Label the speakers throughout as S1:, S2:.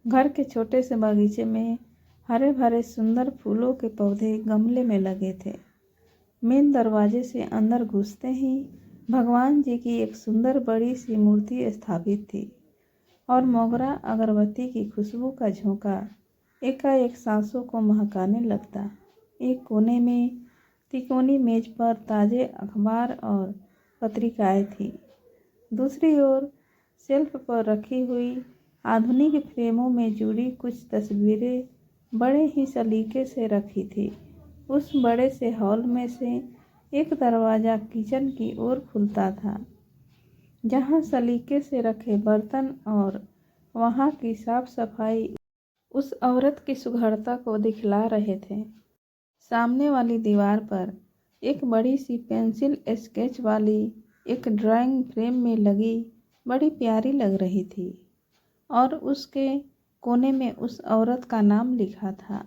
S1: घर के छोटे से बगीचे में हरे भरे सुंदर फूलों के पौधे गमले में लगे थे। मेन दरवाजे से अंदर घुसते ही भगवान जी की एक सुंदर बड़ी सी मूर्ति स्थापित थी और मोगरा अगरबत्ती की खुशबू का झोंका एकाएक सांसों को महकाने लगता। एक कोने में तिकोनी मेज पर ताजे अखबार और पत्रिकाएं थी। दूसरी ओर शेल्फ पर रखी हुई आधुनिक फ्रेमों में जुड़ी कुछ तस्वीरें बड़े ही सलीके से रखी थी। उस बड़े से हॉल में से एक दरवाज़ा किचन की ओर खुलता था, जहाँ सलीके से रखे बर्तन और वहाँ की साफ सफाई उस औरत की सुघड़ता को दिखला रहे थे। सामने वाली दीवार पर एक बड़ी सी पेंसिल स्केच वाली एक ड्राइंग फ्रेम में लगी बड़ी प्यारी लग रही थी और उसके कोने में उस औरत का नाम लिखा था।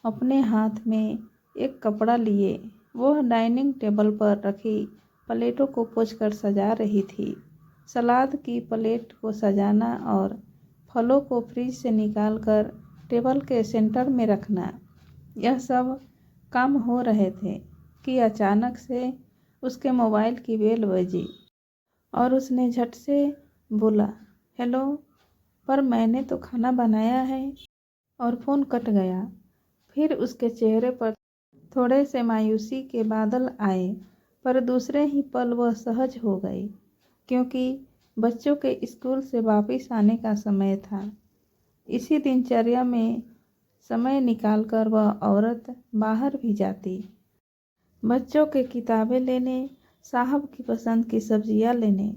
S1: अपने हाथ में एक कपड़ा लिए वह डाइनिंग टेबल पर रखी प्लेटों को पोंछकर सजा रही थी। सलाद की प्लेट को सजाना और फलों को फ्रिज से निकालकर टेबल के सेंटर में रखना, यह सब काम हो रहे थे कि अचानक से उसके मोबाइल की बेल बजी और उसने झट से बोला, हेलो, पर मैंने तो खाना बनाया है, और फ़ोन कट गया। फिर उसके चेहरे पर थोड़े से मायूसी के बादल आए, पर दूसरे ही पल वह सहज हो गई, क्योंकि बच्चों के स्कूल से वापस आने का समय था। इसी दिनचर्या में समय निकालकर वह औरत बाहर भी जाती, बच्चों के किताबें लेने, साहब की पसंद की सब्जियां लेने,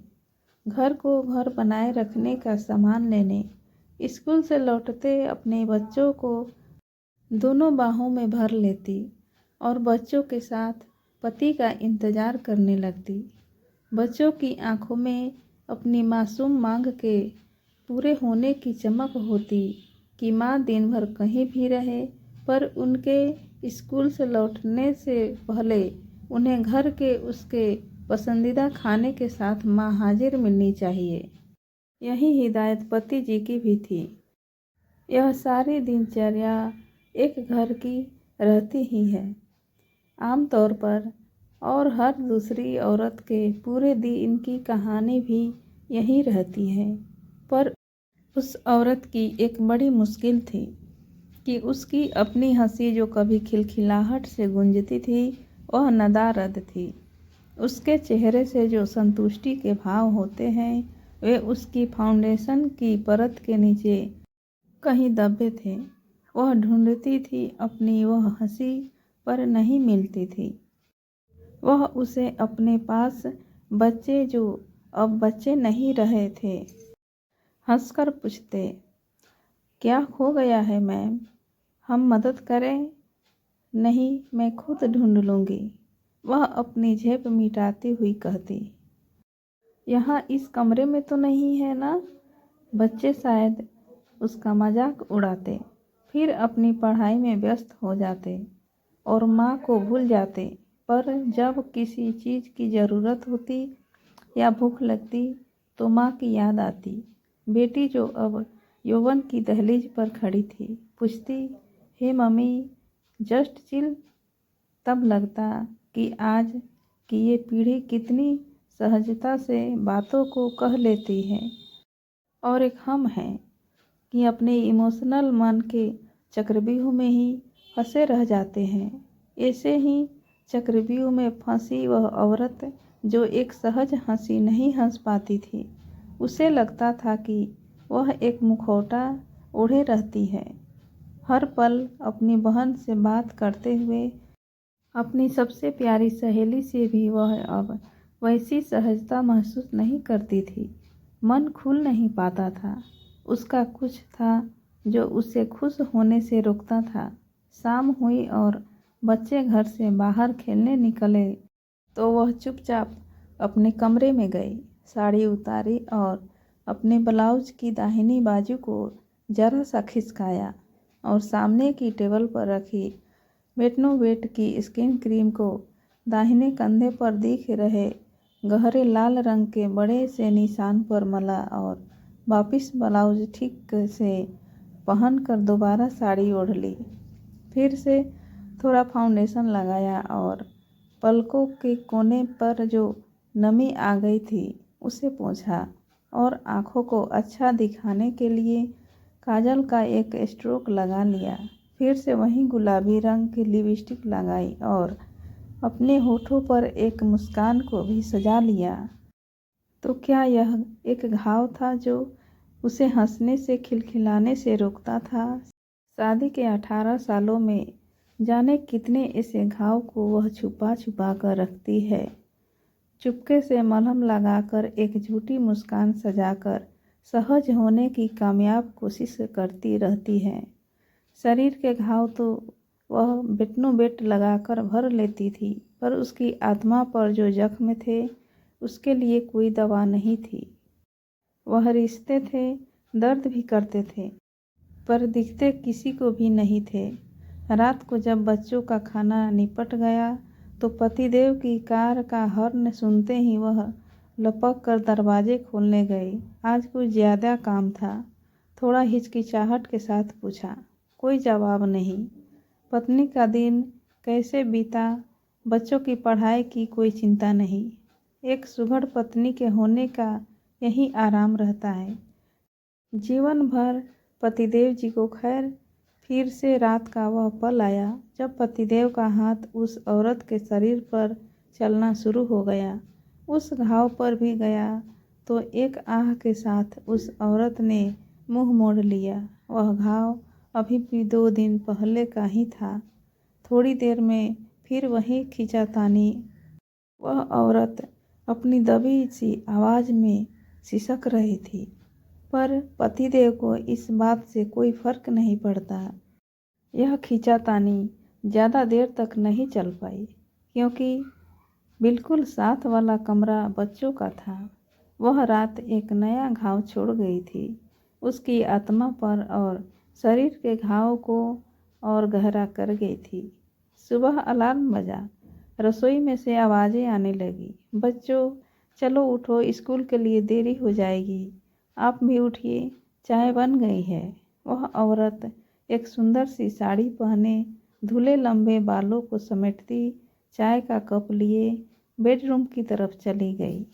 S1: घर को घर बनाए रखने का सामान लेने। स्कूल से लौटते अपने बच्चों को दोनों बाहों में भर लेती और बच्चों के साथ पति का इंतज़ार करने लगती। बच्चों की आंखों में अपनी मासूम मांग के पूरे होने की चमक होती कि माँ दिन भर कहीं भी रहे, पर उनके स्कूल से लौटने से पहले उन्हें घर के उसके पसंदीदा खाने के साथ माँ हाजिर मिलनी चाहिए। यही हिदायत पति जी की भी थी। यह सारी दिनचर्या एक घर की रहती ही है आमतौर पर, और हर दूसरी औरत के पूरे दिन की कहानी भी यही रहती है। पर उस औरत की एक बड़ी मुश्किल थी कि उसकी अपनी हंसी जो कभी खिलखिलाहट से गूंजती थी, वह नदारद थी। उसके चेहरे से जो संतुष्टि के भाव होते हैं, वे उसकी फाउंडेशन की परत के नीचे कहीं दबे थे। वह ढूंढती थी अपनी वह हंसी, पर नहीं मिलती थी। वह उसे अपने पास बच्चे जो अब बच्चे नहीं रहे थे हंसकर पूछते, क्या खो गया है मैम, हम मदद करें? नहीं, मैं खुद ढूंढ लूँगी, वह अपनी झेप मिटाती हुई कहती। यहाँ इस कमरे में तो नहीं है ना? बच्चे शायद उसका मजाक उड़ाते, फिर अपनी पढ़ाई में व्यस्त हो जाते और माँ को भूल जाते। पर जब किसी चीज़ की ज़रूरत होती या भूख लगती तो माँ की याद आती। बेटी जो अब यौवन की दहलीज पर खड़ी थी पूछती, हे मम्मी, जस्ट चिल। तब लगता कि आज की ये पीढ़ी कितनी सहजता से बातों को कह लेती है, और एक हम हैं कि अपने इमोशनल मन के चक्रव्यूह में ही फंसे रह जाते हैं। ऐसे ही चक्रव्यूह में फंसी वह औरत जो एक सहज हंसी नहीं हंस पाती थी, उसे लगता था कि वह एक मुखौटा ओढ़े रहती है। हर पल अपनी बहन से बात करते हुए अपनी सबसे प्यारी सहेली से भी वह अब वैसी सहजता महसूस नहीं करती थी। मन खुल नहीं पाता था। उसका कुछ था जो उसे खुश होने से रोकता था। शाम हुई और बच्चे घर से बाहर खेलने निकले तो वह चुपचाप अपने कमरे में गई, साड़ी उतारी और अपने ब्लाउज की दाहिनी बाजू को जरा सा खिसकाया और सामने की टेबल पर रखी मेटनोवेट की स्किन क्रीम को दाहिने कंधे पर दिख रहे गहरे लाल रंग के बड़े से निशान पर मला और वापस ब्लाउज ठीक से पहनकर दोबारा साड़ी ओढ़ ली। फिर से थोड़ा फाउंडेशन लगाया और पलकों के कोने पर जो नमी आ गई थी उसे पोंछा और आँखों को अच्छा दिखाने के लिए काजल का एक स्ट्रोक लगा लिया। फिर से वही गुलाबी रंग की लिपस्टिक लगाई और अपने होठों पर एक मुस्कान को भी सजा लिया। तो क्या यह एक घाव था जो उसे हंसने से, खिलखिलाने से रोकता था? शादी के 18 सालों में जाने कितने ऐसे घाव को वह छुपा छुपा कर रखती है। चुपके से मलहम लगाकर, एक झूठी मुस्कान सजाकर सहज होने की कामयाब कोशिश करती रहती है। शरीर के घाव तो वह बेटनों बेट लगाकर भर लेती थी, पर उसकी आत्मा पर जो जख्म थे उसके लिए कोई दवा नहीं थी। वह रिश्ते थे, दर्द भी करते थे, पर दिखते किसी को भी नहीं थे। रात को जब बच्चों का खाना निपट गया तो पतिदेव की कार का हॉर्न सुनते ही वह लपक कर दरवाजे खोलने गई। आज कुछ ज़्यादा काम था। थोड़ा हिचकिचाहट के साथ पूछा। कोई जवाब नहीं। पत्नी का दिन कैसे बीता? बच्चों की पढ़ाई की कोई चिंता नहीं। एक सुघड़ पत्नी के होने का यही आराम रहता है जीवन भर। पतिदेव जी को खैर। फिर से रात का वह पल आया जब पतिदेव का हाथ उस औरत के शरीर पर चलना शुरू हो गया। उस घाव पर भी गया तो एक आह के साथ उस औरत ने मुंह मोड़ लिया। वह घाव अभी भी 2 दिन पहले का ही था। थोड़ी देर में फिर वही खींचातानी। वह औरत अपनी दबी सी आवाज़ में सिसक रही थी, पर पतिदेव को इस बात से कोई फर्क नहीं पड़ता। यह खींचातानी ज़्यादा देर तक नहीं चल पाई, क्योंकि बिल्कुल साथ वाला कमरा बच्चों का था। वह रात एक नया घाव छोड़ गई थी उसकी आत्मा पर और शरीर के घाव को और गहरा कर गई थी। सुबह अलार्म बजा। रसोई में से आवाज़ें आने लगी। बच्चों, चलो उठो, स्कूल के लिए देरी हो जाएगी। आप भी उठिए, चाय बन गई है। वह औरत एक सुंदर सी साड़ी पहने, धुले लंबे बालों को समेटती, चाय का कप लिए बेडरूम की तरफ चली गई।